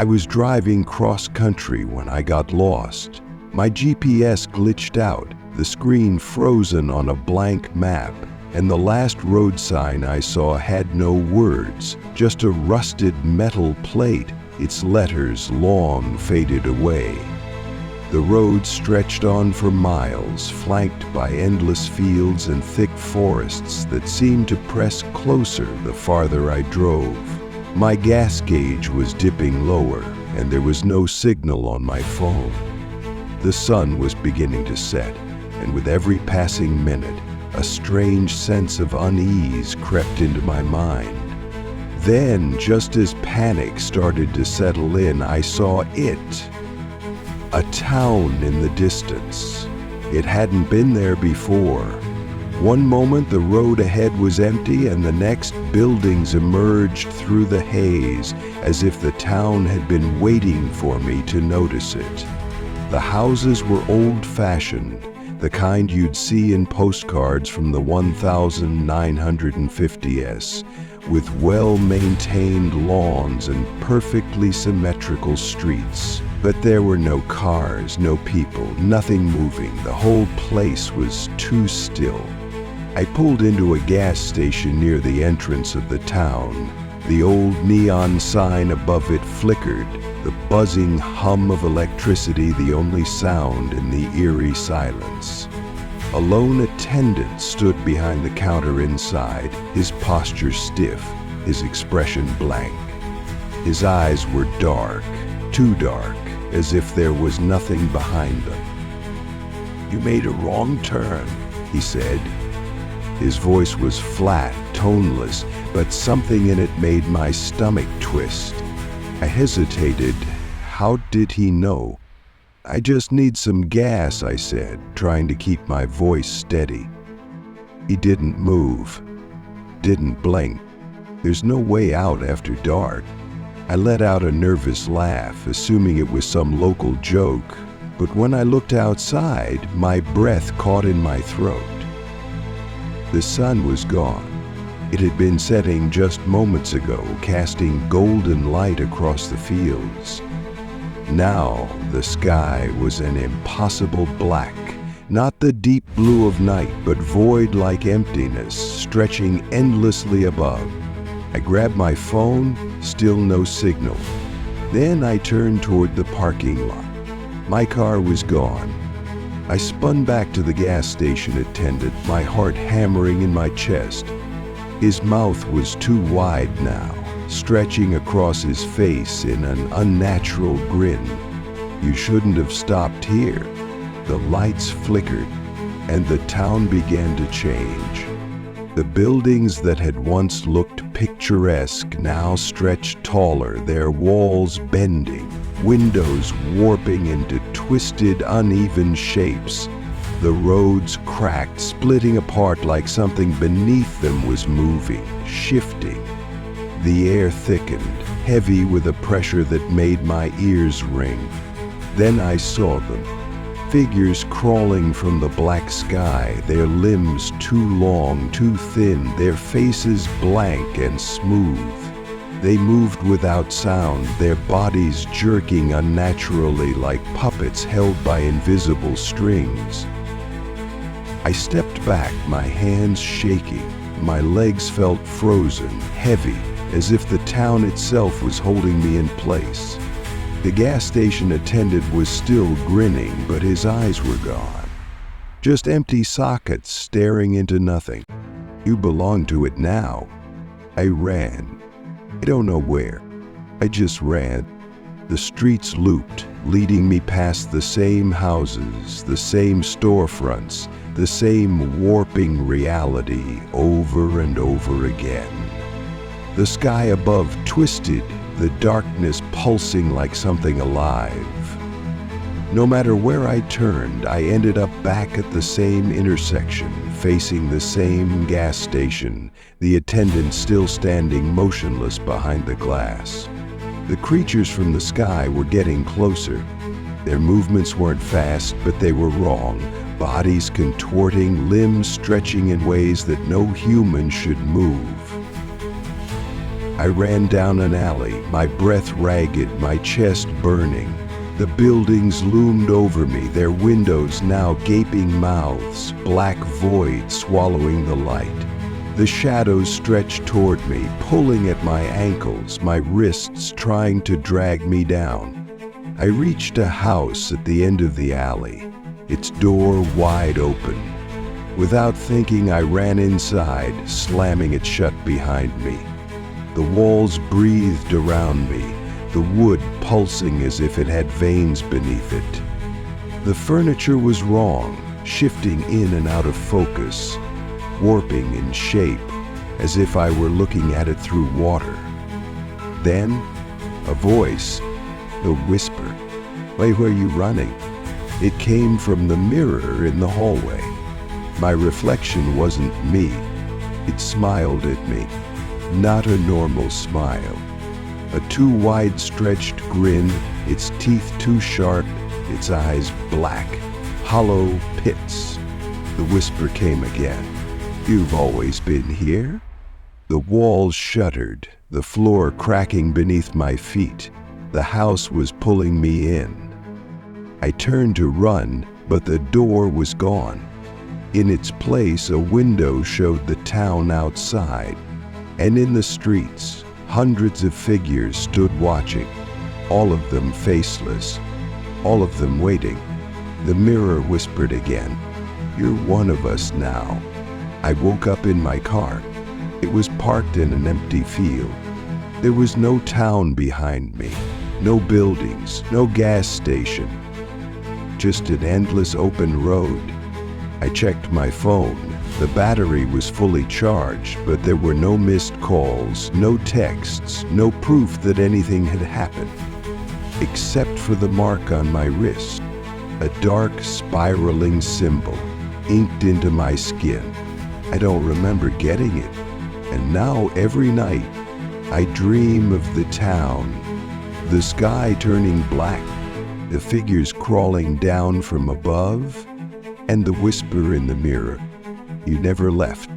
I was driving cross-country when I got lost. My GPS glitched out, the screen frozen on a blank map, and the last road sign I saw had no words, just a rusted metal plate, its letters long faded away. The road stretched on for miles, flanked by endless fields and thick forests that seemed to press closer the farther I drove. My gas gauge was dipping lower, and there was no signal on my phone. The sun was beginning to set, and with every passing minute, a strange sense of unease crept into my mind. Then, just as panic started to settle in, I saw it. A town in the distance. It hadn't been there before. One moment the road ahead was empty, and the next buildings emerged through the haze, as if the town had been waiting for me to notice it. The houses were old-fashioned, the kind you'd see in postcards from the 1950s, with well-maintained lawns and perfectly symmetrical streets. But there were no cars, no people, nothing moving. The whole place was too still. I pulled into a gas station near the entrance of the town. The old neon sign above it flickered, the buzzing hum of electricity the only sound in the eerie silence. A lone attendant stood behind the counter inside, his posture stiff, his expression blank. His eyes were dark, too dark, as if there was nothing behind them. "You made a wrong turn," he said. His voice was flat, toneless, but something in it made my stomach twist. I hesitated. How did he know? "I just need some gas," I said, trying to keep my voice steady. He didn't move, didn't blink. There's no way out after dark. I let out a nervous laugh, assuming it was some local joke, but when I looked outside, my breath caught in my throat. The sun was gone. It had been setting just moments ago, casting golden light across the fields. Now the sky was an impossible black, not the deep blue of night, but void-like emptiness, stretching endlessly above. I grabbed my phone, still no signal. Then I turned toward the parking lot. My car was gone. I spun back to the gas station attendant, my heart hammering in my chest. His mouth was too wide now, stretching across his face in an unnatural grin. "You shouldn't have stopped here." The lights flickered, and the town began to change. The buildings that had once looked picturesque now stretched taller, their walls bending, windows warping into twisted, uneven shapes. The roads cracked, splitting apart like something beneath them was moving, shifting. The air thickened, heavy with a pressure that made my ears ring. Then I saw them. Figures crawling from the black sky, their limbs too long, too thin, their faces blank and smooth. They moved without sound, their bodies jerking unnaturally like puppets held by invisible strings. I stepped back, my hands shaking. My legs felt frozen, heavy, as if the town itself was holding me in place. The gas station attendant was still grinning, but his eyes were gone. Just empty sockets staring into nothing. "You belong to it now." I ran. I don't know where. I just ran. The streets looped, leading me past the same houses, the same storefronts, the same warping reality over and over again. The sky above twisted, the darkness pulsing like something alive. No matter where I turned, I ended up back at the same intersection, facing the same gas station, the attendant still standing motionless behind the glass. The creatures from the sky were getting closer. Their movements weren't fast, but they were wrong, bodies contorting, limbs stretching in ways that no human should move. I ran down an alley, my breath ragged, my chest burning. The buildings loomed over me, their windows now gaping mouths, black void swallowing the light. The shadows stretched toward me, pulling at my ankles, my wrists trying to drag me down. I reached a house at the end of the alley, its door wide open. Without thinking, I ran inside, slamming it shut behind me. The walls breathed around me, the wood pulsing as if it had veins beneath it. The furniture was wrong, shifting in and out of focus, warping in shape, as if I were looking at it through water. Then, a voice, a whisper. "Why were you running?" It came from the mirror in the hallway. My reflection wasn't me. It smiled at me. Not a normal smile. A too wide-stretched grin, its teeth too sharp, its eyes black, hollow pits. The whisper came again. "You've always been here?" The walls shuddered, the floor cracking beneath my feet. The house was pulling me in. I turned to run, but the door was gone. In its place, a window showed the town outside, and in the streets, hundreds of figures stood watching, all of them faceless, all of them waiting. The mirror whispered again, "You're one of us now." I woke up in my car. It was parked in an empty field. There was no town behind me, no buildings, no gas station, just an endless open road. I checked my phone. The battery was fully charged, but there were no missed calls, no texts, no proof that anything had happened, except for the mark on my wrist, a dark, spiraling symbol inked into my skin. I don't remember getting it, and now every night I dream of the town, the sky turning black, the figures crawling down from above, and the whisper in the mirror, "You never left."